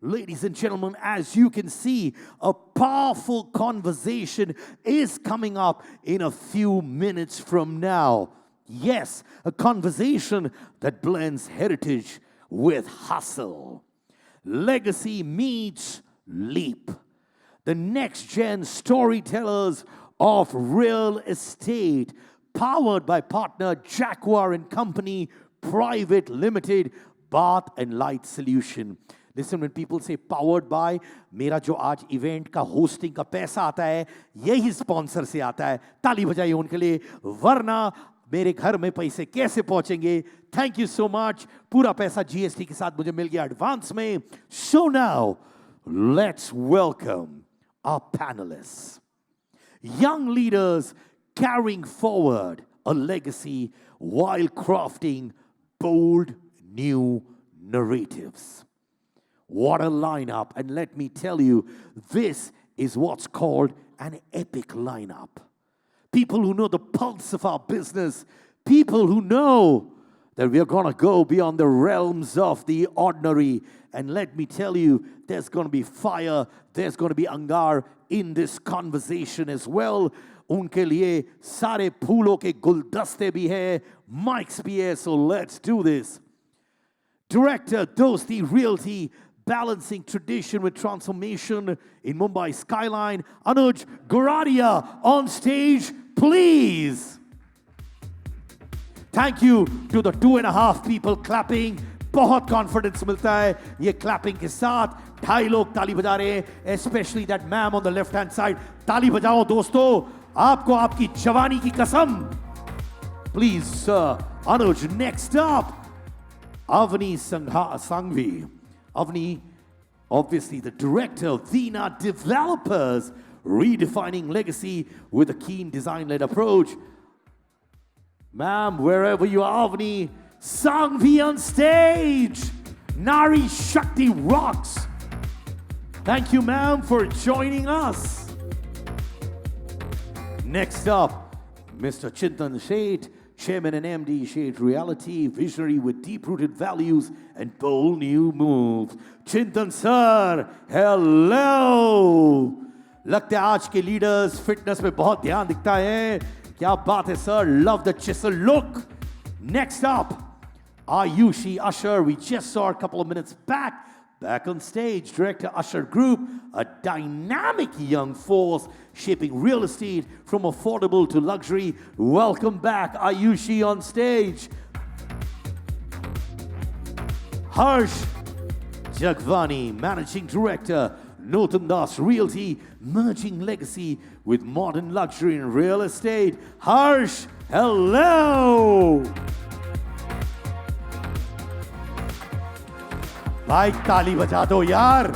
Ladies and gentlemen, as you can see, a powerful conversation is coming up in a few minutes from now. Yes, a conversation that blends heritage with hustle. Legacy meets leap. The next-gen storytellers of real estate, powered by partner Jaguar and Company Private Limited, Bath and Light Solution. Listen, when people say powered by, मेरा जो आज event का hosting का पैसा आता है यही sponsor से आता है. ताली बजाइए उनके लिए, वरना मेरे घर में पैसे कैसे पहुंचेंगे. Thank you so much. पूरा पैसा जीएसटी के साथ मुझे मिल गया एडवांस में. So now, let's welcome our panelists. Young leaders carrying forward a legacy while crafting bold new narratives. What a lineup. And let me tell you, this is what's called an epic lineup. People who know the pulse of our business, people who know that we are going to go beyond the realms of the ordinary. And let me tell you, there's going to be fire, there's going to be angar in this conversation as well. Unke liye sare phoolon ke guldaste bhi hai, mics bhi hai, so let's do this. Director, Dosti, Realty, balancing tradition with transformation in Mumbai skyline. ANUJ, GORADIA, on stage, please. Thank you to the 2.5 people clapping. बहुत confidence मिलता है ये clapping के साथ. 2.5 लोग ताली बजा रहे हैं, especially that ma'am on the left hand side. ताली बजाओ दोस्तों, आपको आपकी जवानी की कसम. Please, sir. ANUJ, next up. AVNI SANGHAVI. AVNI, obviously the director of Veena Developers, redefining legacy with a keen design-led approach. Ma'am, wherever you are, AVNI, SANGHAVI on stage. Nari Shakti rocks. Thank you, ma'am, for joining us. Next up, Mr. CHINTAN Sheth, Chairman and MD, Sheth Realty, visionary with deep-rooted values and bold new moves. CHINTAN sir, hello. लगता है आज के leaders fitness पे बहुत ध्यान दिखता है. क्या बात है sir, love the chisel look. Next up, AYUSHI, Ashar, we just saw a couple of minutes back on stage, Director Ashar Group, a dynamic young force shaping real estate from affordable to luxury. Welcome back, AYUSHI on stage. Harsh JAGWANI, Managing Director, Notandas Realty, merging legacy with modern luxury in real estate. Harsh, hello! Bhai, taali baja do yaar.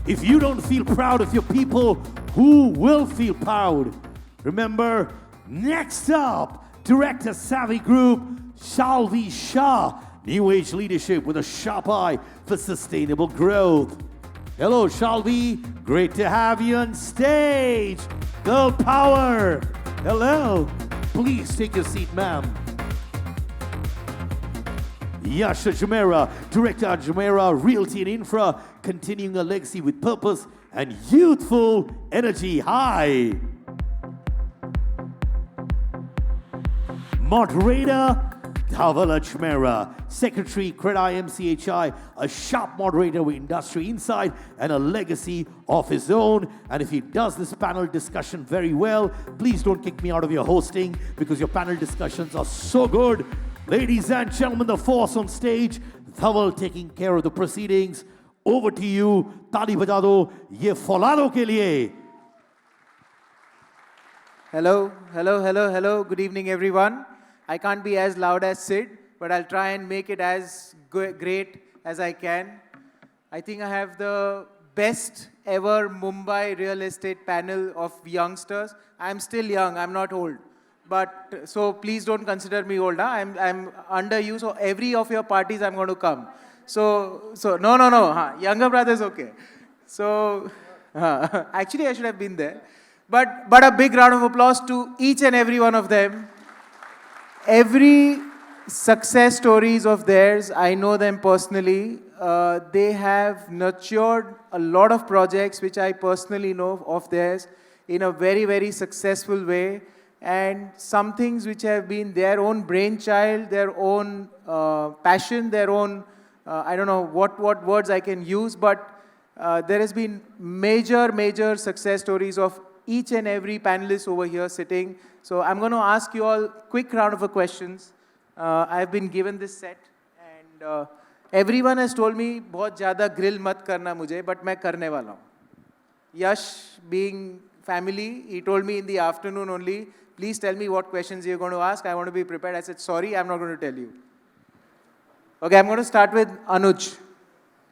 If you don't feel proud of your people, who will feel proud? Remember, next up, Director Savvy Group, SHALVI SHAH, New Age Leadership with a sharp eye for sustainable growth. Hello, SHALVI. Great to have you on stage. Girl power. Hello. Please take your seat, ma'am. YASH Ajmera, Director Ajmera, Realty and Infra, continuing a legacy with purpose and youthful energy. Hi. Moderator, DHAVAL Ajmera, Secretary, CREDAI-MCHI, a sharp moderator with industry insight and a legacy of his own. And if he does this panel discussion very well, please don't kick me out of your hosting because your panel discussions are so good. Ladies and gentlemen, the force on stage, DHAVAL taking care of the proceedings. Over to you. Taali baja do, ye folado ke liye. Hello, hello, hello, hello. Good evening, everyone. I can't be as loud as Sid, but I'll try and make it as great as I can. I think I have the best ever Mumbai real estate panel of youngsters. I'm still young, I'm not old. But so please don't consider me old. Huh? I'm under you, so every of your parties I'm going to come. So no. Huh? Younger brothers, okay. So actually I should have been there. But a big round of applause to each and every one of them. Every success stories of theirs, I know them personally. they have nurtured a lot of projects which I personally know of theirs in a very, very successful way. And some things which have been their own brainchild, their own passion, their own, I don't know what words I can use, but there has been major success stories of each and every panelist over here sitting. So I'm going to ask you all quick round of questions. I've been given this set and everyone has told me बहुत ज़्यादा grill मत करना मुझे, but मैं करने वाला हूँ. Yash being family, he told me in the afternoon only, please tell me what questions you're going to ask. I want to be prepared. I said, sorry, I'm not going to tell you. Okay, I'm going to start with Anuj.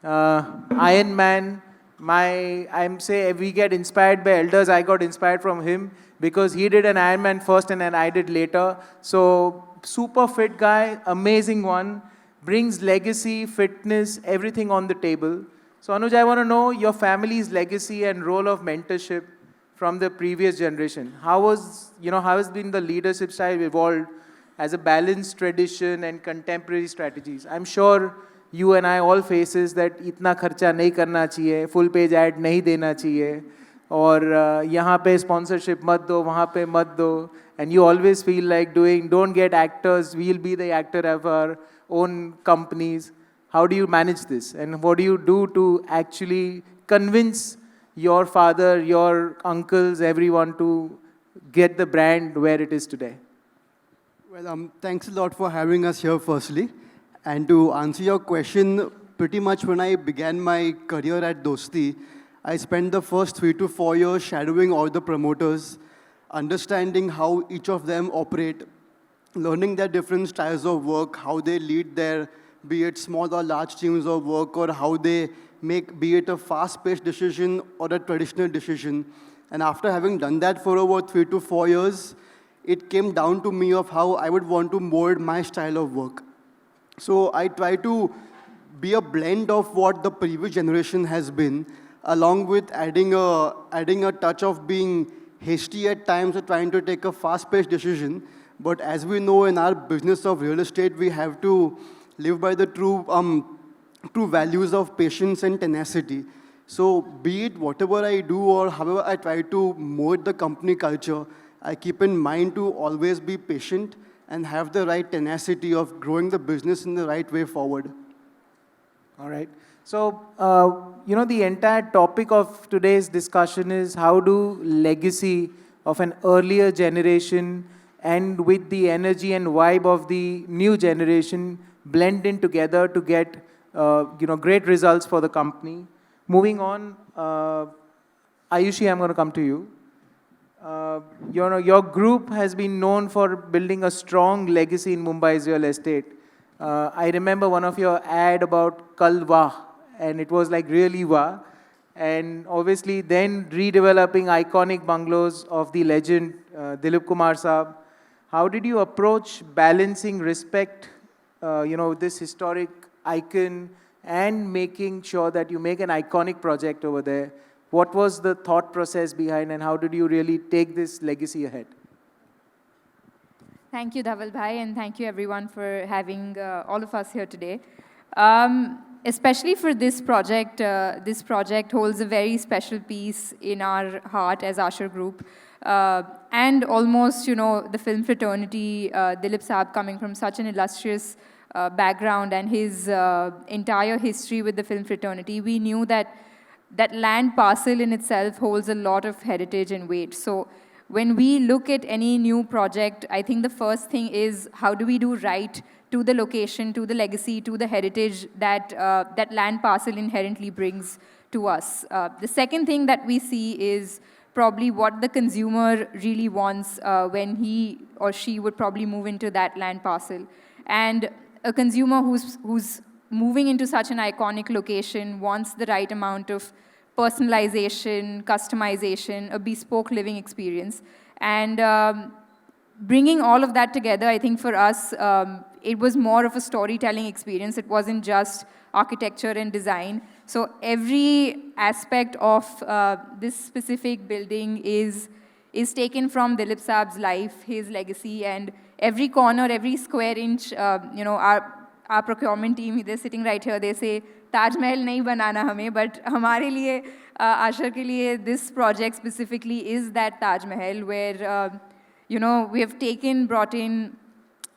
Iron Man. I'm say we get inspired by elders. I got inspired from him because he did an Iron Man first and then I did later. So super fit guy, amazing one, brings legacy, fitness, everything on the table. So Anuj, I want to know your family's legacy and role of mentorship from the previous generation. How has been the leadership style evolved as a balanced tradition and contemporary strategies? I'm sure you and I all faces that itna kharcha nahi karna chahiye, full page ad nahi dena chahiye, or yahan pe sponsorship mat do, wahan pe mat do, and you always feel like don't get actors, we'll be the actor of our own companies. How do you manage this? And what do you do to actually convince your father, your uncles, everyone to get the brand where it is today? Well, thanks a lot for having us here firstly. And to answer your question, pretty much when I began my career at Dosti, I spent the first 3 to 4 years shadowing all the promoters, understanding how each of them operate, learning their different styles of work, how they lead their, be it small or large teams of work, or how they make, be it a fast-paced decision or a traditional decision. And after having done that for over 3 to 4 years, it came down to me of how I would want to mold my style of work. So I try to be a blend of what the previous generation has been, along with adding a touch of being hasty at times or trying to take a fast-paced decision. But as we know, in our business of real estate, we have to live by the true values of patience and tenacity. So be it whatever I do or however I try to mold the company culture, I keep in mind to always be patient and have the right tenacity of growing the business in the right way forward. All right. So, the entire topic of today's discussion is how do legacy of an earlier generation and with the energy and vibe of the new generation blend in together to get great results for the company. Moving on, Ayushi, I'm going to come to you. Your group has been known for building a strong legacy in Mumbai's real estate. I remember one of your ad about Kal Wah, and it was like really wah. And obviously then redeveloping iconic bungalows of the legend Dilip Kumar Saab. How did you approach balancing respect, this historic icon and making sure that you make an iconic project over there? What was the thought process behind and how did you really take this legacy ahead? Thank you, Dhaval Bhai, and thank you everyone for having all of us here today. Especially for this project holds a very special piece in our heart as Ashar Group. And almost, the film fraternity, Dilip Saab coming from such an illustrious background and his entire history with the film fraternity, we knew that land parcel in itself holds a lot of heritage and weight. So when we look at any new project, I think the first thing is how do we do right to the location, to the legacy, to the heritage that that land parcel inherently brings to us. The second thing that we see is probably what the consumer really wants when he or she would probably move into that land parcel. And a consumer who's moving into such an iconic location wants the right amount of personalization, customization, a bespoke living experience. And bringing all of that together, I think for us, it was more of a storytelling experience. It wasn't just architecture and design. So every aspect of this specific building is taken from Dilip Saab's life, his legacy, and every corner, every square inch, our procurement team, they're sitting right here, they say, Taj Mahal nahi banana hame, but hamare liye, Ashar ke liye, this project specifically is that Taj Mahal where, you know, we have brought in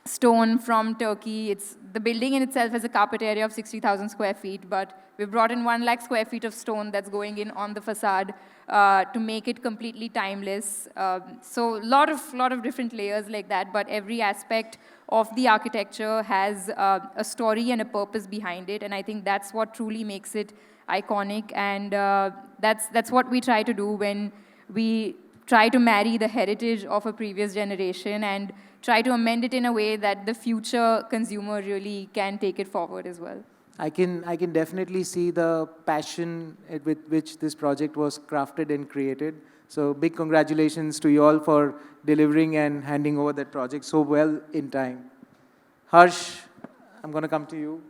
stone from Turkey. The building in itself has a carpet area of 60,000 square feet, but we've brought in 1 lakh square feet of stone that's going in on the facade to make it completely timeless. So a lot of different layers like that, but every aspect of the architecture has a story and a purpose behind it, and I think that's what truly makes it iconic, and that's what we try to do when we try to marry the heritage of a previous generation and try to amend it in a way that the future consumer really can take it forward as well. I can definitely see the passion with which this project was crafted and created. So big congratulations to you all for delivering and handing over that project so well in time. Harsh, I'm going to come to you.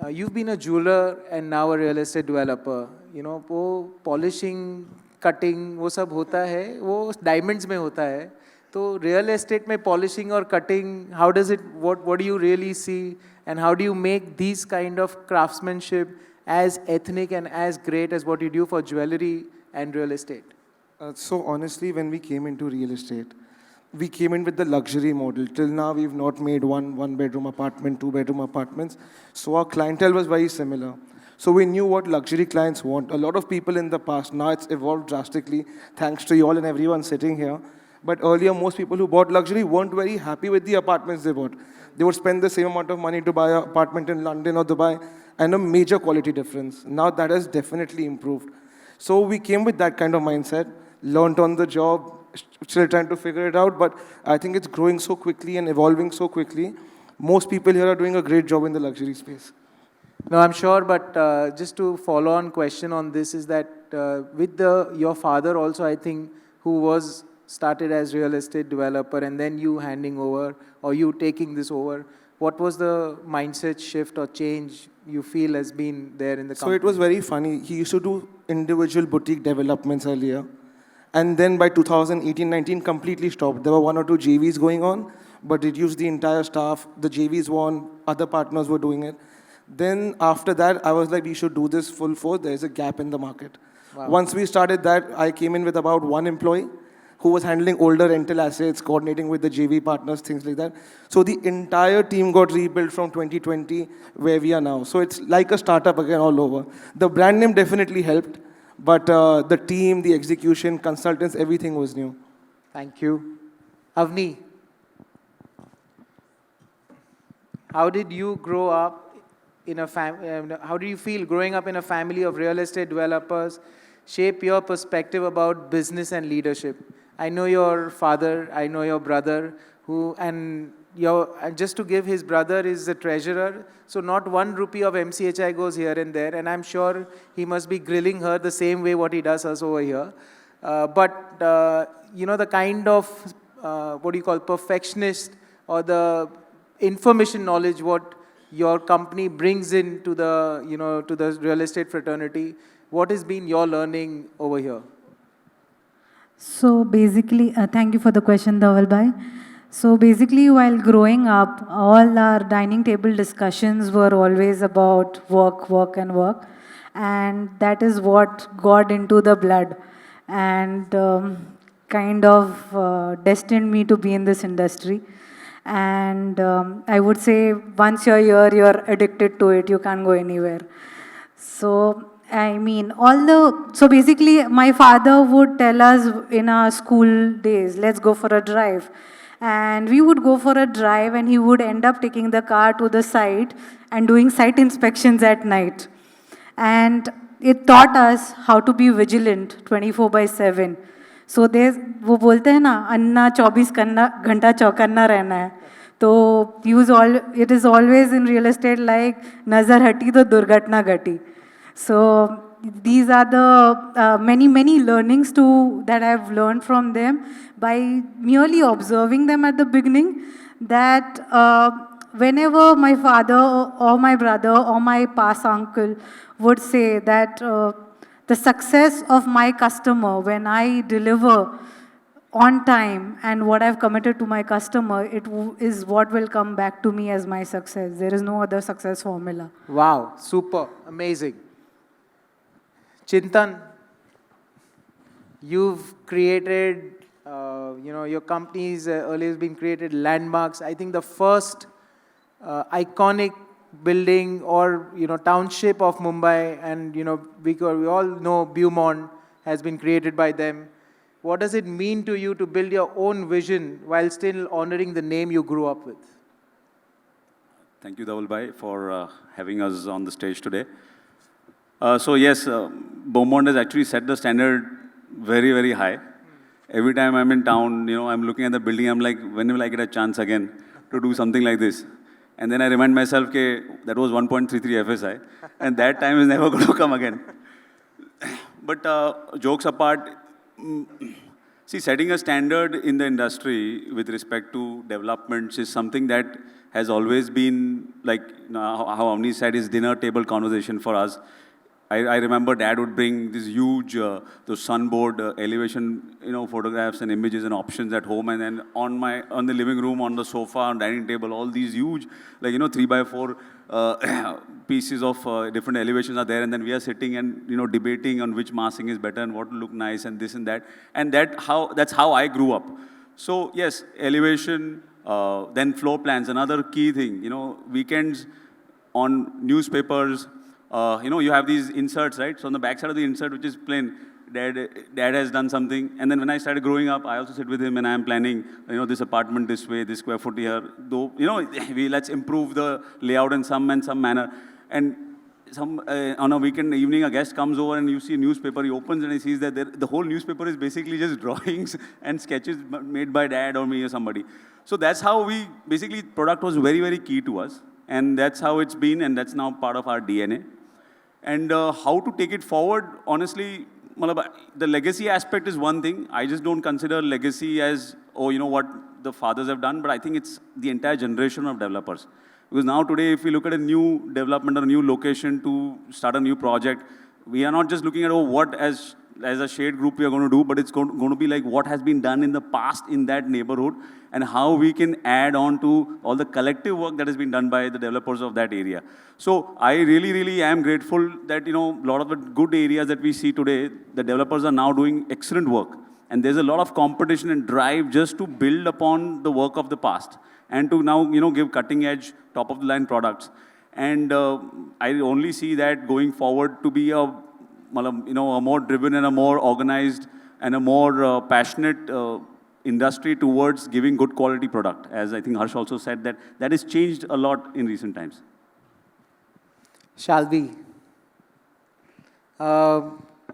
You've been a jeweler and now a real estate developer. You know, वो polishing, cutting, वो सब होता है, वो diamonds में होता है. तो real estate में polishing or cutting, how does it, what do you really see? And how do you make these kind of craftsmanship as ethnic and as great as what you do for jewelry and real estate? So honestly, when we came into real estate, we came in with the luxury model. Till now, we've not made one bedroom apartment, 2 bedroom apartments. So our clientele was very similar. So we knew what luxury clients want. A lot of people in the past, now it's evolved drastically, thanks to you all and everyone sitting here. But earlier, most people who bought luxury weren't very happy with the apartments they bought. They would spend the same amount of money to buy an apartment in London or Dubai, and a major quality difference. Now that has definitely improved. So we came with that kind of mindset, learned on the job, still trying to figure it out, but I think it's growing so quickly and evolving so quickly. Most people here are doing a great job in the luxury space. No, I'm sure, but just to follow on question on this is that with your father also, I think, who was started as real estate developer and then you handing over or you taking this over, what was the mindset shift or change you feel has been there in the company? So it was very funny. He used to do individual boutique developments earlier. And then by 2018-19, completely stopped. There were 1 or 2 JVs going on, but reduced the entire staff. The JVs were on, other partners were doing it. Then after that, I was like, we should do this full force. There's a gap in the market. Wow. Once we started that, I came in with about 1 employee who was handling older rental assets, coordinating with the JV partners, things like that. So the entire team got rebuilt from 2020, where we are now. So it's like a startup again all over. The brand name definitely helped, but the team, the execution, consultants, everything was new. Thank you. AVNI, how did you grow up in a how do you feel growing up in a family of real estate developers shape your perspective about business and leadership? I know your father, I know your brother, and just to give, his brother is the treasurer, so not 1 rupee of MCHI goes here and there, and I'm sure he must be grilling her the same way what he does us over here. But you know, the kind of, what do you call, perfectionist or the information knowledge what your company brings into the, you know, to the real estate fraternity, what has been your learning over here? So basically, thank you for the question, Dhaval bhai. So basically, while growing up, all our dining table discussions were always about work, work, and work. And that is what got into the blood and kind of destined me to be in this industry. And I would say once you're here, you're addicted to it. You can't go anywhere. So I mean, so basically my father would tell us in our school days, let's go for a drive. And we would go for a drive and he would end up taking the car to the site and doing site inspections at night. And it taught us how to be vigilant 24/7. So वो बोलते हैं ना, अन्ना 24 घंटा चौकन्ना रहना है. तो it is always in real estate like, nazar hati to durghatna ghati. So these are the many learnings that I've learned from them by merely observing them at the beginning, that whenever my father or my brother or my past uncle would say that the success of my customer when I deliver on time and what I've committed to my customer, is what will come back to me as my success. There is no other success formula. Wow, super, amazing. Chintan, you've created, your company's earlier has been created landmarks. I think the first iconic building or, township of Mumbai, and, we all know Beaumont has been created by them. What does it mean to you to build your own vision while still honoring the name you grew up with? Thank you, Dhaval Bhai, for having us on the stage today. So yes, Beaumont has actually set the standard very, very high. Every time I'm in town, I'm looking at the building, I'm like, when will I get a chance again to do something like this? And then I remind myself, that was 1.33 FSI, and that time is never going to come again. But jokes apart, see, setting a standard in the industry with respect to developments is something that has always been, like how Avni said, is dinner table conversation for us. I remember Dad would bring these huge, those sunboard elevation, photographs and images and options at home, and then on the living room, on the sofa, on dining table, all these huge, 3x4 pieces of different elevations are there, and then we are sitting and debating on which massing is better and what will look nice and this and that, and that's how I grew up. So yes, elevation, then floor plans, another key thing. Weekends on newspapers. You have these inserts, right? So on the back side of the insert, which is plain, dad has done something. And then when I started growing up, I also sit with him and I'm planning, this apartment this way, this square foot here. Though, let's improve the layout in some manner. And on a weekend evening, a guest comes over and you see a newspaper, he opens and he sees that the whole newspaper is basically just drawings and sketches made by Dad or me or somebody. So that's how basically, product was very, very key to us. And that's how it's been, and that's now part of our DNA. And how to take it forward, honestly, the legacy aspect is one thing. I just don't consider legacy as, what the fathers have done, but I think it's the entire generation of developers. Because now today, if we look at a new development or a new location to start a new project, we are not just looking at, what as a shared group we are going to do, but it's going to be like what has been done in the past in that neighborhood and how we can add on to all the collective work that has been done by the developers of that area. So I really, really am grateful that, a lot of the good areas that we see today, the developers are now doing excellent work. And there's a lot of competition and drive just to build upon the work of the past and to now, give cutting edge, top of the line products. And I only see that going forward to be a more driven and a more organized and a more passionate industry towards giving good quality product. As I think Harsh also said, that has changed a lot in recent times. SHALVI,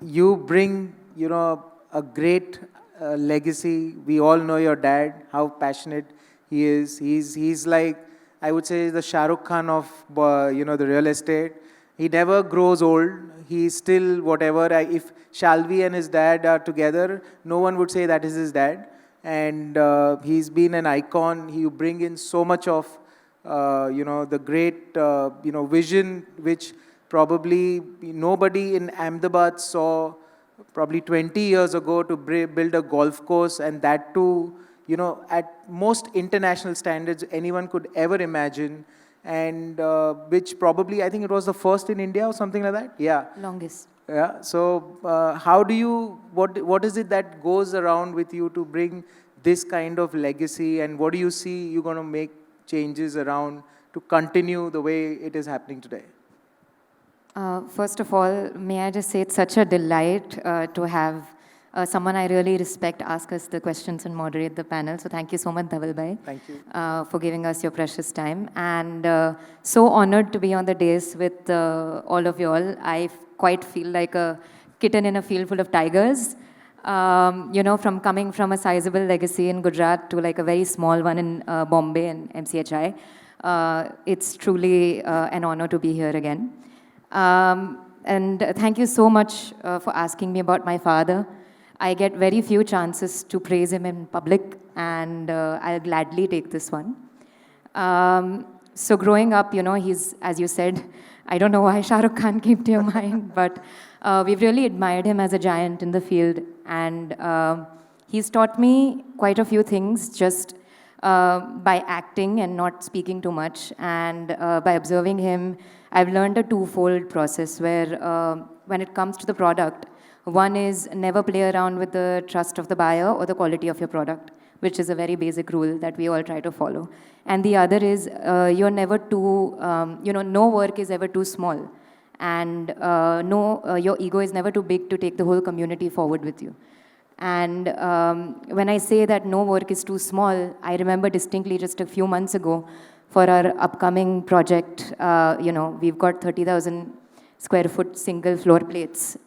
you bring, a great legacy. We all know your dad, how passionate he is. He's like, I would say, the Shah Rukh Khan of, the real estate. He never grows old. He's still whatever. If SHALVI and his dad are together, no one would say that is his dad. And he's been an icon. You bring in so much of, the great, vision, which probably nobody in Ahmedabad saw probably 20 years ago to build a golf course, and that too, at most international standards anyone could ever imagine. And which probably, I think it was the first in India or something like that? Yeah. Longest. Yeah. So how do you, what is it that goes around with you to bring this kind of legacy, and what do you see you're going to make changes around to continue the way it is happening today? First of all, may I just say it's such a delight to have someone I really respect ask us the questions and moderate the panel. So thank you so much, Dhaval Bhai. Thank you. For giving us your precious time. And so honored to be on the dais with all of you all. I quite feel like a kitten in a field full of tigers. From coming from a sizable legacy in Gujarat to like a very small one in Bombay and MCHI. It's truly an honor to be here again. And thank you so much for asking me about my father. I get very few chances to praise him in public, and I'll gladly take this one. So growing up, he's, as you said, I don't know why Shah Rukh Khan came to your mind, but we've really admired him as a giant in the field. And He's taught me quite a few things just by acting and not speaking too much. And by observing him, I've learned a twofold process where when it comes to the product, one is never play around with the trust of the buyer or the quality of your product, which is a very basic rule that we all try to follow. And the other is you're never too, no work is ever too small. And your ego is never too big to take the whole community forward with you. And when I say that no work is too small, I remember distinctly just a few months ago for our upcoming project, we've got 30,000 square foot single floor plates.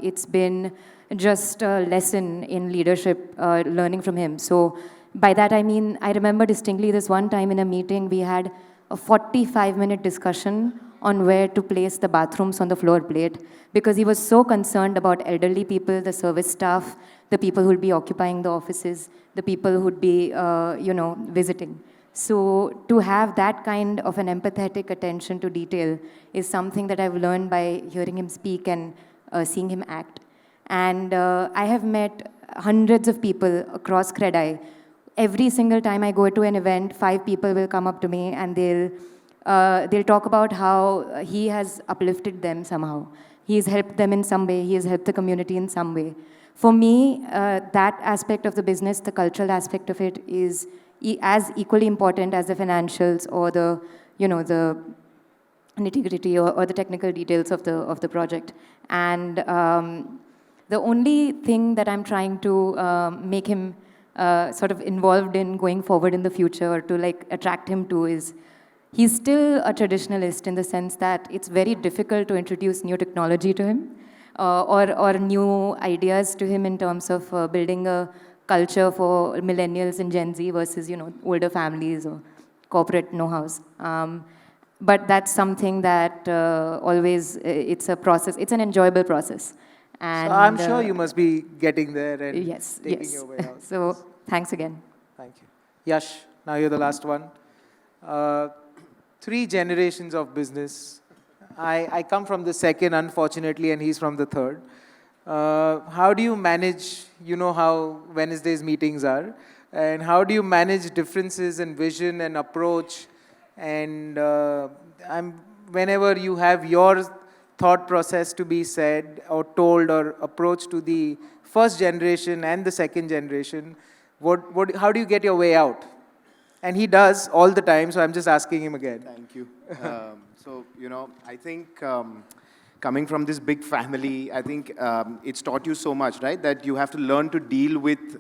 It's been just a lesson in leadership, learning from him. So by that I mean, I remember distinctly this one time in a meeting, we had a 45-minute discussion on where to place the bathrooms on the floor plate, because he was so concerned about elderly people, the service staff, the people who would be occupying the offices, the people who would be, visiting. So to have that kind of an empathetic attention to detail is something that I've learned by hearing him speak and seeing him act. And I have met hundreds of people across CREDAI. Every single time I go to an event, 5 people will come up to me and they'll talk about how he has uplifted them somehow. He has helped them in some way. He has helped the community in some way. For me, that aspect of the business, the cultural aspect of it, is as equally important as the financials or the nitty-gritty or the technical details of the project. And the only thing that I'm trying to make him sort of involved in going forward in the future, or to attract him to, is he's still a traditionalist in the sense that it's very difficult to introduce new technology to him or new ideas to him in terms of building a culture for millennials and Gen Z versus, older families or corporate know-hows. But that's something that always, it's a process, it's an enjoyable process. And, so I'm sure you must be getting there and yes, taking yes. your way out. So thanks again. Thank you. Yash, now you're the last one. 3 generations of business. I come from the second, unfortunately, and he's from the third. How do you manage, how Wednesday's meetings are, and how do you manage differences in vision and approach? And whenever you have your thought process to be said or told or approach to the first generation and the second generation, how do you get your way out? And he does all the time, so I'm just asking him again. Thank you. I think coming from this big family, I think it's taught you so much, right? That you have to learn to deal with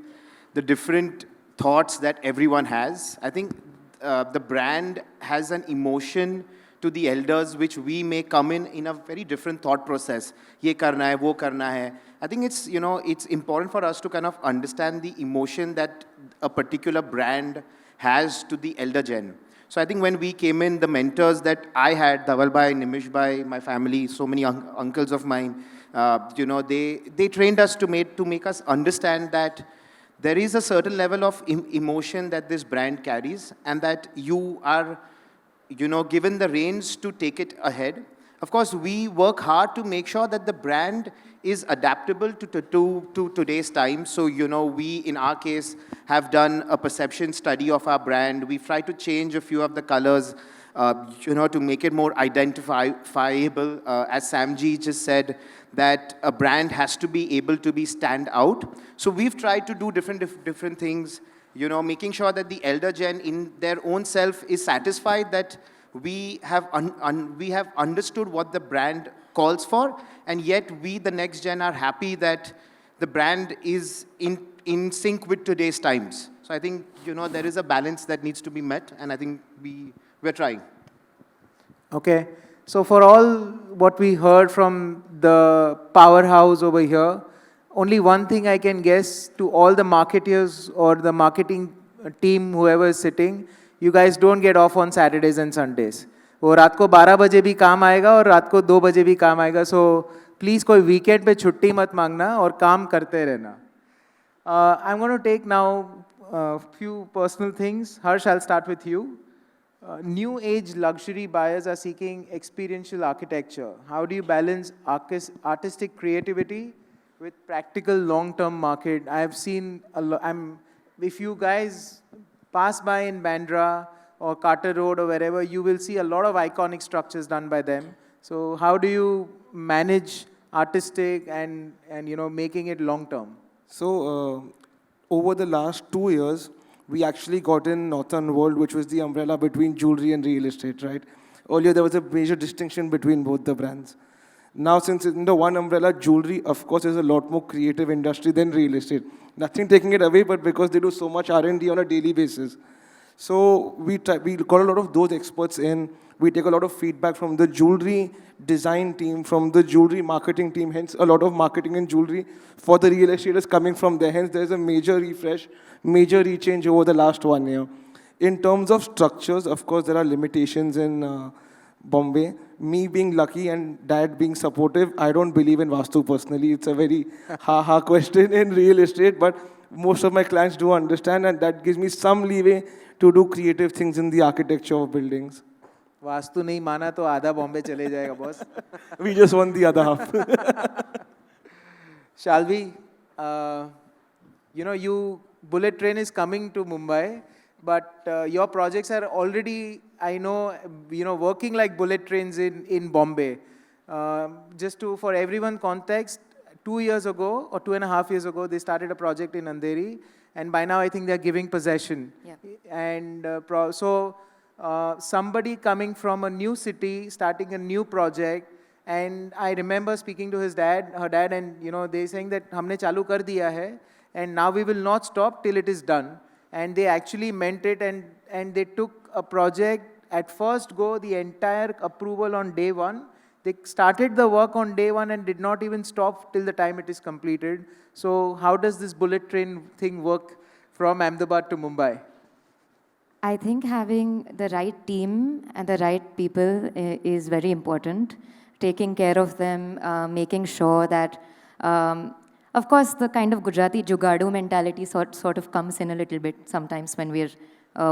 the different thoughts that everyone has. I think the brand has an emotion to the elders, which we may come in a very different thought process. Ye karna hai, wo karna hai. I think it's, it's important for us to kind of understand the emotion that a particular brand has to the elder gen. So I think when we came in, the mentors that I had, Dhaval Bhai, Nimish Bhai, my family, so many uncles of mine, they trained us to make us understand that there is a certain level of emotion that this brand carries, and that you are, given the reins to take it ahead. Of course, we work hard to make sure that the brand is adaptable to today's time. So, we, in our case, have done a perception study of our brand. We've tried to change a few of the colors, to make it more identifiable. As Samji just said, that a brand has to be able to be stand out. So we've tried to do different things, making sure that the elder gen in their own self is satisfied that we have understood what the brand calls for, and yet we, the next gen, are happy that the brand is in sync with today's times. So I think, there is a balance that needs to be met, and I think we're trying. Okay. So for all what we heard from the powerhouse over here, only one thing I can guess to all the marketeers or the marketing team, whoever is sitting, you guys don't get off on Saturdays and Sundays. वो रात को 12 बजे भी काम आएगा और रात को 2 बजे भी काम आएगा. So please कोई weekend पे छुट्टी मत मांगना और काम करते रहना. I'm going to take now a few personal things. Harsh, I'll start with you. New age luxury buyers are seeking experiential architecture. How do you balance artistic creativity with practical long-term market. I have seen a lot. If you guys pass by in Bandra or Carter Road or wherever, you will see a lot of iconic structures done by them. So how do you manage artistic and making it long-term? So over the last 2 years, we actually got in Northern World, which was the umbrella between jewelry and real estate, right? Earlier, there was a major distinction between both the brands. Now, since it's under one umbrella, jewelry, of course, is a lot more creative industry than real estate. Nothing taking it away, but because they do so much R&D on a daily basis. So we got a lot of those experts in. We take a lot of feedback from the jewelry design team, from the jewelry marketing team. Hence, a lot of marketing and jewelry for the real estate is coming from there. Hence, there's a major refresh, major rechange over the last 1 year. In terms of structures, of course, there are limitations in Bombay. Me being lucky and dad being supportive, I don't believe in Vastu personally. It's a very ha-ha question in real estate, but most of my clients do understand, and that gives me some leeway to do creative things in the architecture of buildings. Vastu नहीं माना तो आधा बॉम्बे चले जाएगा boss. We just want the other half. Shalvi, bullet train is coming to Mumbai, but your projects are already, I know, working like bullet trains in Bombay. Just for everyone context, 2 years ago or 2.5 years ago, they started a project in Andheri, and by now I think they're giving possession. Yeah. And somebody coming from a new city, starting a new project, and I remember speaking to her dad, and they saying that हमने चालू कर दिया है, and now we will not stop till it is done. And they actually meant it, and they took a project at first go, the entire approval on day one. They started the work on day one and did not even stop till the time it is completed. So how does this bullet train thing work from Ahmedabad to Mumbai? I think having the right team and the right people is very important. Taking care of them, making sure that, of course, the kind of Gujarati jugadu mentality sort of comes in a little bit sometimes when we're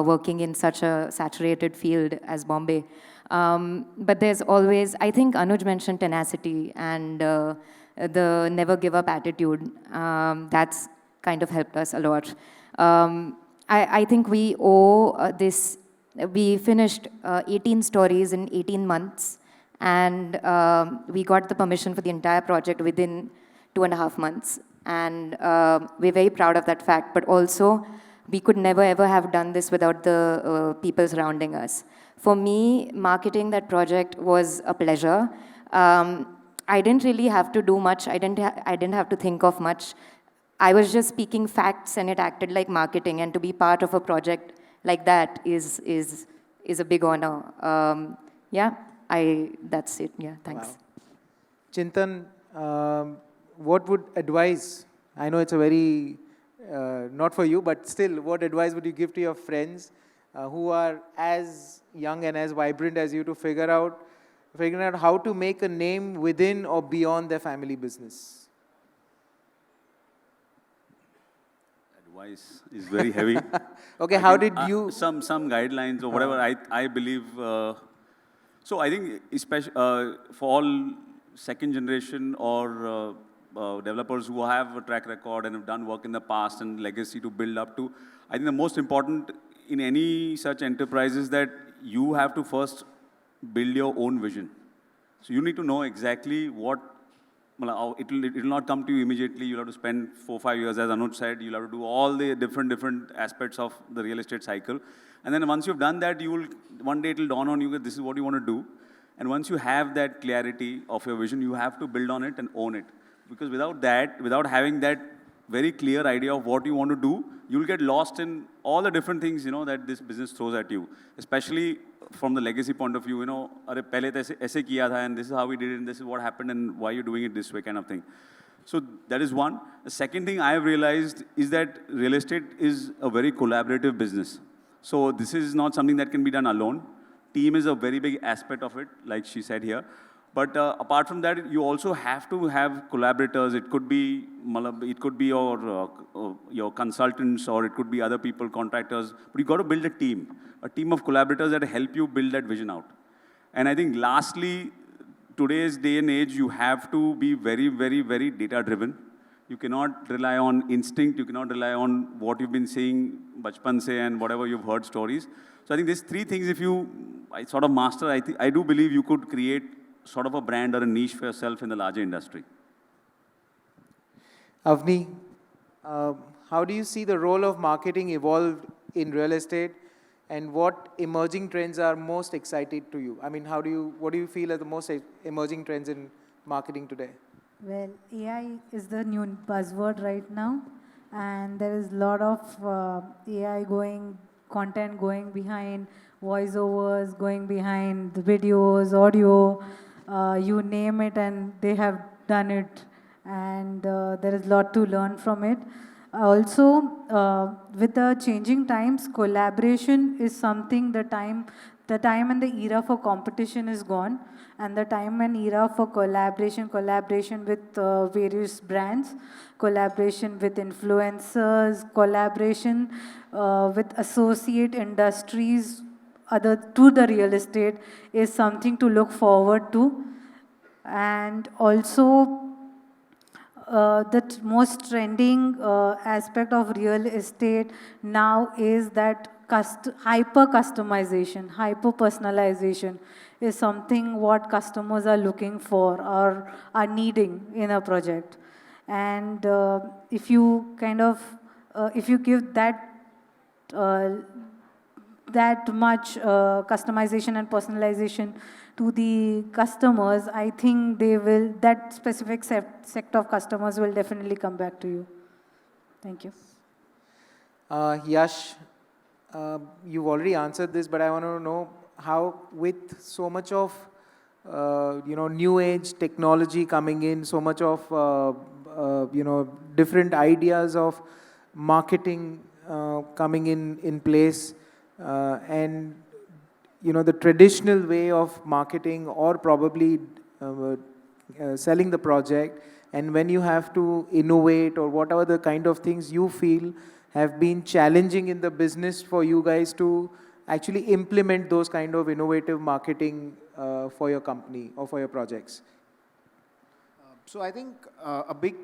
working in such a saturated field as Bombay. But there's always, I think Anuj mentioned tenacity and the never give up attitude. That's kind of helped us a lot. I think we owe this, we finished 18 stories in 18 months, and we got the permission for the entire project within 2.5 months. And we're very proud of that fact, but also we could never ever have done this without the people surrounding us. For me, marketing that project was a pleasure. I didn't really have to do much. I didn't have to think of much. I was just speaking facts, and it acted like marketing. And to be part of a project like that is a big honor. Yeah, that's it. Yeah, thanks. Wow. Chintan, what would advise? I know it's a very not for you, but still, what advice would you give to your friends who are as young and as vibrant as you to figuring out how to make a name within or beyond their family business? Advice is very heavy. Okay, how did you? Some guidelines or whatever. I believe. So I think, especially for all second generation or developers who have a track record and have done work in the past and legacy to build up to, I think the most important in any such enterprise is that you have to first build your own vision. So you need to know exactly what, it will not come to you immediately. You'll have to spend 4 or 5 years, as Anuj said. You'll have to do all the different aspects of the real estate cycle. And then once you've done that, one day it will dawn on you that this is what you want to do. And once you have that clarity of your vision, you have to build on it and own it. Because without that, without having that very clear idea of what you want to do, you'll get lost in all the different things, that this business throws at you. Especially from the legacy point of view, अरे पहले तो ऐसे किया था, and this is how we did it, and this is what happened, and why you're doing it this way, kind of thing. So that is one. The second thing I have realized is that real estate is a very collaborative business. So this is not something that can be done alone. Team is a very big aspect of it, like she said here. But apart from that, you also have to have collaborators. It could be your consultants, or it could be other people, contractors. But you got to build a team of collaborators that help you build that vision out. And I think lastly, today's day and age, you have to be very, very, very data driven. You cannot rely on instinct. You cannot rely on what you've been seeing, bachpan se and whatever you've heard stories. So I think these three things, if you sort of master, I do believe you could create sort of a brand or a niche for yourself in the larger industry. Avni, how do you see the role of marketing evolve in real estate, and what emerging trends are most excited to you? I mean, what do you feel are the most emerging trends in marketing today? Well, AI is the new buzzword right now, and there is a lot of AI content going behind voiceovers, going behind the videos, audio, you name it, and they have done it, and there is a lot to learn from it. Also, with the changing times, collaboration is something, the time and the era for competition is gone, and the time and era for collaboration with various brands, collaboration with influencers, collaboration with associate industries to the real estate is something to look forward to. And also, the most trending aspect of real estate now is that hyper-customization, hyper-personalization is something what customers are looking for or are needing in a project. And if you give that much customization and personalization to the customers, I think that specific sector of customers will definitely come back to you. Thank you. Yash, you've already answered this, but I want to know how, with so much of new age technology coming in, so much of different ideas of marketing coming in place, and the traditional way of marketing or probably selling the project, and when you have to innovate or whatever the kind of things you feel have been challenging in the business for you guys to actually implement those kind of innovative marketing for your company or for your projects? So I think a big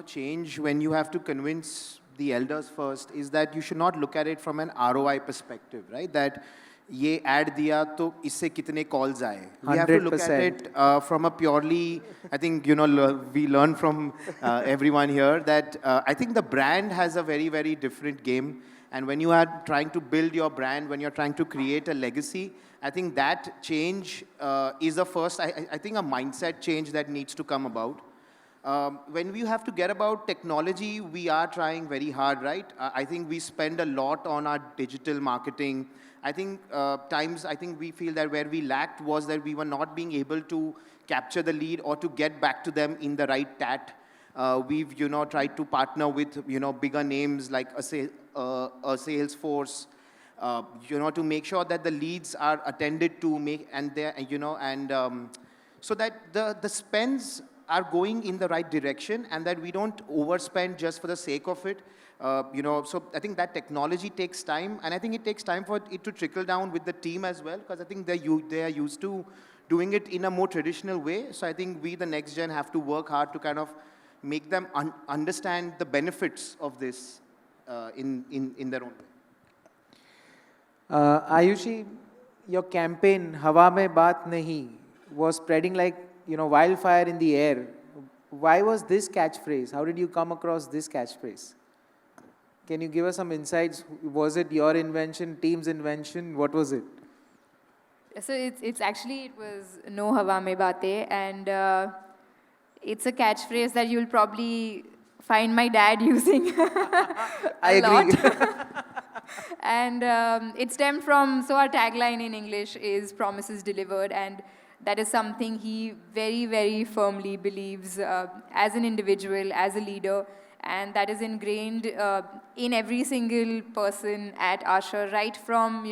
change when you have to convince the elders first is that you should not look at it from an ROI perspective, right? That ये ad दिया तो इससे कितने calls आए. We have to look at it from a purely, I think, we learn from everyone here that I think the brand has a very, very different game. And when you are trying to build your brand, when you're trying to create a legacy, I think that change is the first, I think, a mindset change that needs to come about. When we have to get about technology, we are trying very hard, right? I think we spend a lot on our digital marketing. I think we feel that where we lacked was that we were not being able to capture the lead or to get back to them in the right tat. We've, tried to partner with, bigger names like a Salesforce, to make sure that the leads are attended to, so that the spends are going in the right direction and that we don't overspend just for the sake of it. So I think that technology takes time, and I think it takes time for it to trickle down with the team as well, because I think they are used to doing it in a more traditional way. So I think we, the next gen, have to work hard to kind of make them understand the benefits of this in their own way. Ayushi, your campaign, Hawa Mein Baat Nahi, was spreading like wildfire in the air. Why was this catchphrase? How did you come across this catchphrase? Can you give us some insights? Was it your invention, team's invention? What was it? So it was No Hawa Mein Baatein, and it's a catchphrase that you'll probably find my dad using I agree. And it stemmed from, so our tagline in English is promises delivered, and that is something he very, very firmly believes as an individual, as a leader, and that is ingrained in every single person at Ashar, right from,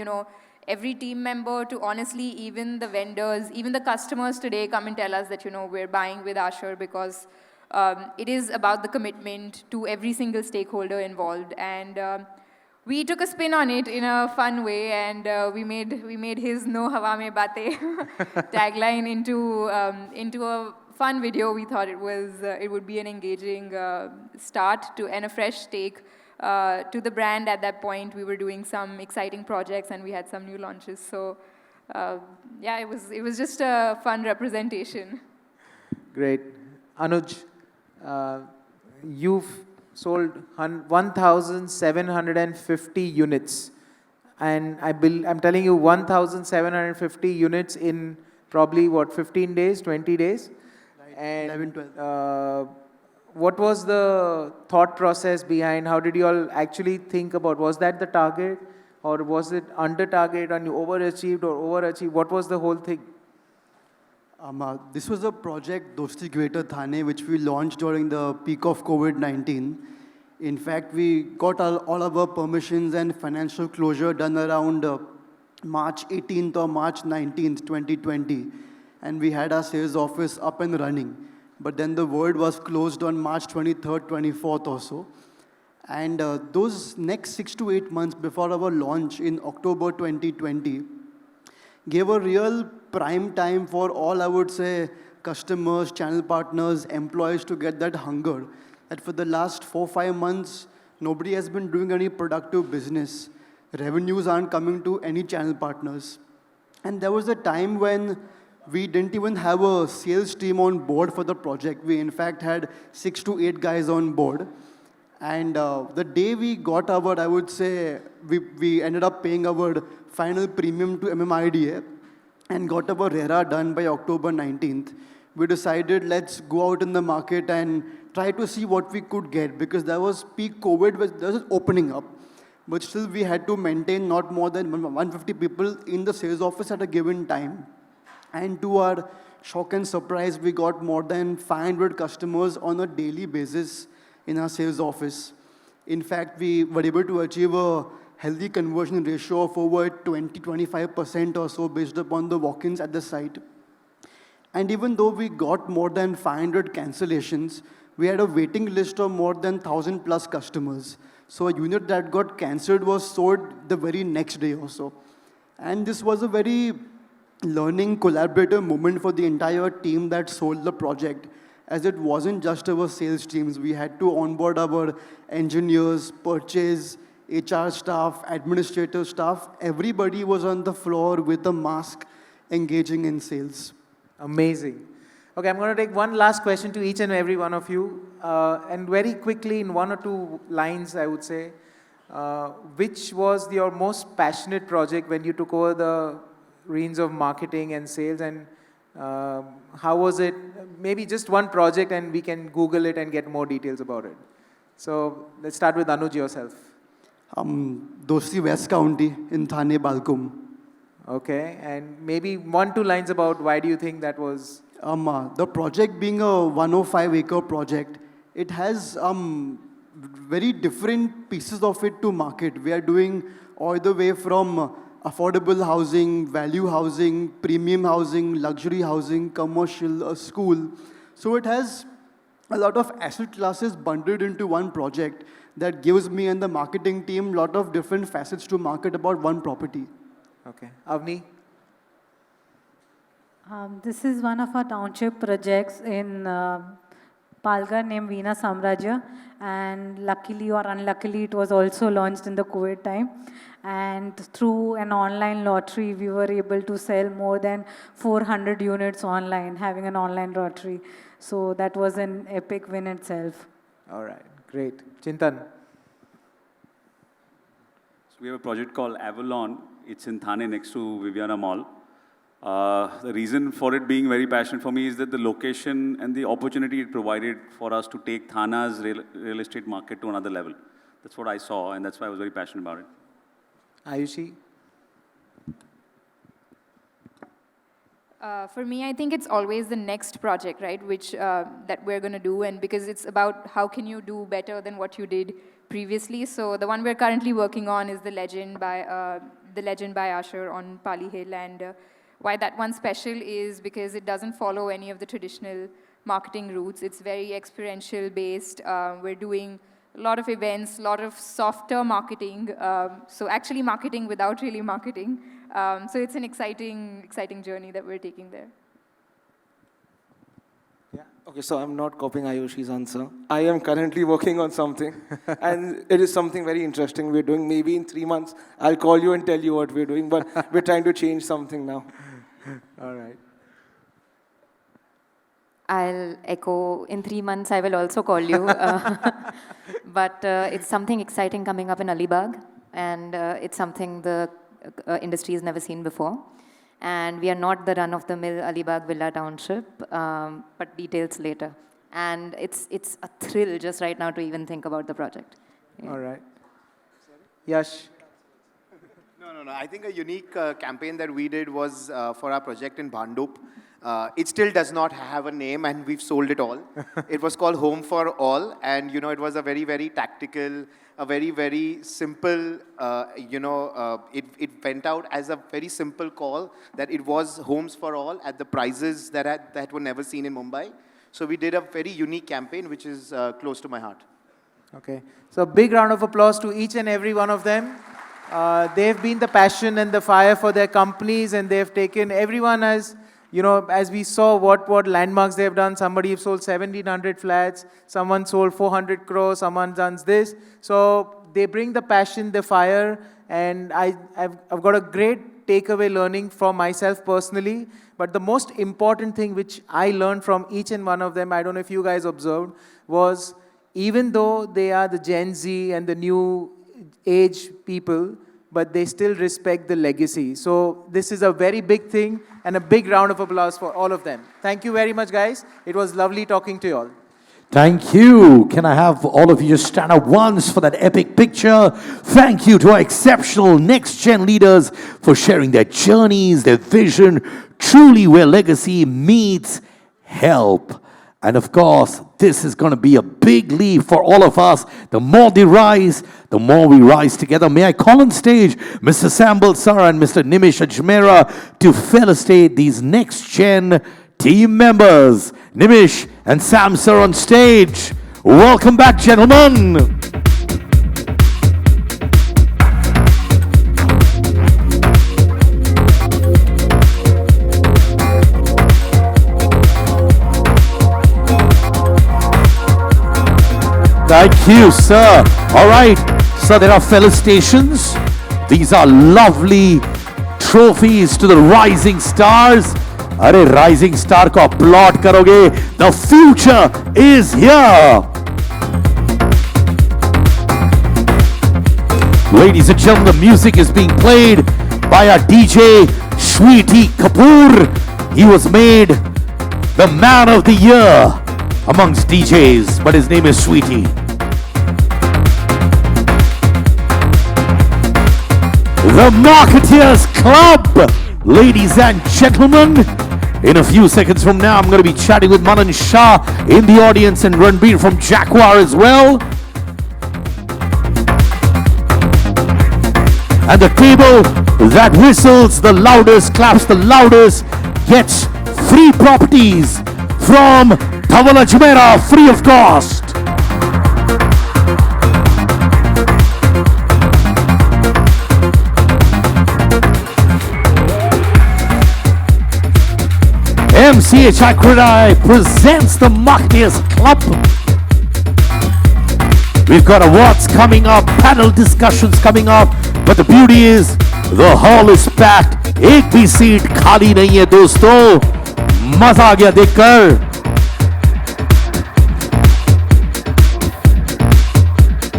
every team member to honestly even the vendors, even the customers today come and tell us that, we're buying with Ashar because it is about the commitment to every single stakeholder involved. And we took a spin on it in a fun way, and we made his No Hawa Mein Baatein tagline into a fun video. We thought it would be an engaging start to and a fresh take to the brand. At that point, we were doing some exciting projects and we had some new launches. So yeah, it was just a fun representation. Great. Anuj, you've sold 1,750 units. And I'm telling you, 1,750 units in probably, what, 15 days, 20 days? Right. And 11, 12. what was the thought process behind? How did you all actually think about, was that the target? Or was it under target and you overachieved or overachieved? What was the whole thing? This was a project, Dosti Greater Thane, which we launched during the peak of COVID-19. In fact, we got all of our permissions and financial closure done around March 18th or March 19th, 2020. And we had our sales office up and running. But then the world was closed on March 23rd, 24th or so. And those next 6 to 8 months before our launch in October 2020 gave a real prime time for all, I would say, customers, channel partners, employees to get that hunger. That for the last 4-5 months, nobody has been doing any productive business. Revenues aren't coming to any channel partners. And there was a time when we didn't even have a sales team on board for the project. We, in fact, had 6 to 8 guys on board. And the day we got our, I would say, we ended up paying our final premium to MMIDA and got our RERA done by October 19th. We decided, let's go out in the market and try to see what we could get, because there was peak COVID, there was opening up. But still, we had to maintain not more than 150 people in the sales office at a given time. And to our shock and surprise, we got more than 500 customers on a daily basis in our sales office. In fact, we were able to achieve a healthy conversion ratio of over 20-25% or so based upon the walk-ins at the site. And even though we got more than 500 cancellations, we had a waiting list of more than 1,000 plus customers. So a unit that got cancelled was sold the very next day or so. And this was a very learning, collaborative moment for the entire team that sold the project, as it wasn't just our sales teams. We had to onboard our engineers, purchase, HR staff, administrative staff. Everybody was on the floor with a mask engaging in sales. Amazing. Okay, I'm going to take one last question to each and every one of you. And very quickly, in 1 or 2 lines, I would say, which was your most passionate project when you took over the reins of marketing and sales, and how was it? Maybe just one project and we can Google it and get more details about it. So let's start with Anuj yourself. Dosti West County in Thane, Balcom. Okay, and maybe 1-2 lines about why do you think that was? The project being a 105-acre project, it has very different pieces of it to market. We are doing all the way from affordable housing, value housing, premium housing, luxury housing, commercial, school. So it has a lot of asset classes bundled into one project that gives me and the marketing team a lot of different facets to market about one property. Okay. AVNI? This is one of our township projects in Palghar named Veena Samrajya, and luckily or unluckily it was also launched in the COVID time, and through an online lottery we were able to sell more than 400 units online, having an online lottery. So that was an epic win itself. All right, great. Chintan? So we have a project called Avalon. It's in Thane next to Viviana Mall. The reason for it being very passionate for me is that the location and the opportunity it provided for us to take Thana's real estate market to another level. That's what I saw, and that's why I was very passionate about it. AYUSHI? For me, I think it's always the next project, right, which that we're going to do, and because it's about how can you do better than what you did previously. So the one we're currently working on is The Legend by Ashar on Pali Hill, and why that one's special is because it doesn't follow any of the traditional marketing routes. It's very experiential based. We're doing a lot of events, a lot of softer marketing, so actually marketing without really marketing. So it's an exciting journey that we're taking there. Okay, so I'm not copying Ayushi's answer. I am currently working on something, and it is something very interesting we're doing. Maybe in 3 months, I'll call you and tell you what we're doing, but we're trying to change something now. All right. I'll echo, in 3 months I will also call you. But it's something exciting coming up in Alibag, and it's something the industry has never seen before. And we are not the run-of-the-mill Alibag Villa Township, but details later. And it's a thrill just right now to even think about the project. Yeah. All right. Yash. No. I think a unique campaign that we did was for our project in Bhandup. It still does not have a name, and we've sold it all. It was called Home for All, and it was a very, very tactical, a very, very simple, it went out as a very simple call that it was homes for all at the prices that were never seen in Mumbai. So we did a very unique campaign, which is close to my heart. Okay. So a big round of applause to each and every one of them. They've been the passion and the fire for their companies, and they've taken everyone as, as we saw what landmarks they've done. Somebody sold 1,700 flats, someone sold 400 crores, someone does this. So they bring the passion, the fire, and I've got a great takeaway learning from myself personally. But the most important thing which I learned from each and one of them, I don't know if you guys observed, was even though they are the Gen Z and the new age people, but they still respect the legacy. So this is a very big thing, and a big round of applause for all of them. Thank you very much, guys. It was lovely talking to you all. Thank you. Can I have all of you just stand up once for that epic picture? Thank you to our exceptional next-gen leaders for sharing their journeys, their vision, truly where legacy meets help. And of course, this is going to be a big leap for all of us. The more they rise, the more we rise together. May I call on stage Mr. Sambal Sir and Mr. Nimish Ajmera to felicitate these next-gen team members. Nimish and Sam Sir on stage. Welcome back, gentlemen. Thank you, sir. All right, so there are felicitations. These are lovely trophies to the rising stars. Arey, rising star ko applaud karoge. The future is here. Ladies and gentlemen, the music is being played by our DJ, Shweety Kapoor. He was made the man of the year amongst DJs, but his name is Sweetie. The Marketeers Club, ladies and gentlemen. In a few seconds from now, I'm going to be chatting with Manan Shah in the audience and Ranbir from Jaguar as well. And the table that whistles the loudest, claps the loudest, gets free properties from DHAVAL Ajmera, free of cost. MCHI CREDAI presents the Marketeers Club. We've got awards coming up, panel discussions coming up, but the beauty is the hall is packed. एक भी seat खाली नहीं है दोस्तों. मजा आ गया देखकर.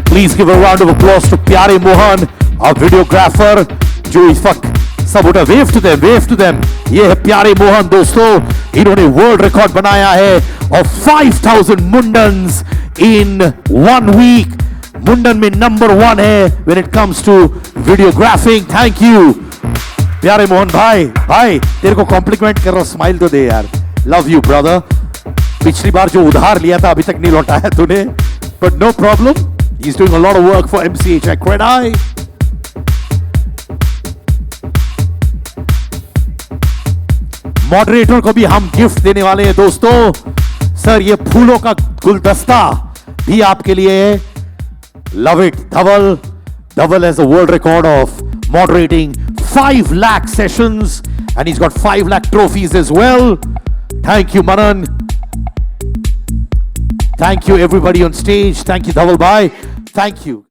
Please give a round of applause to Pyare Mohan, our videographer, जो इस वक्त सब उठा. Wave to them, wave to them. ये है प्यारे मोहन दोस्तों. इन्होंने वर्ल्ड रिकॉर्ड बनाया है of 5,000 मुंडन्स in 1 week. मुंडन में नंबर 1 है when it comes to videographing. Thank you. प्यारे मोहन भाई तेरे को कॉम्प्लीमेंट कर रहा, स्माइल तो दे यार. Love you brother. पिछली बार जो उधार लिया था अभी तक नहीं लौटाया तूने, but no problem. He's doing a lot of work for MCHI CREDAI. Moderator को भी हम गिफ्ट देने वाले हैं दोस्तों. सर ये फूलों का गुलदस्ता भी आपके लिए है. Love it. Dhaval has a world record of moderating 5 lakh sessions and he's got 5 lakh trophies as well. Thank you Manan. Thank you, everybody on stage. Thank you, Dhaval Bhai. Thank you.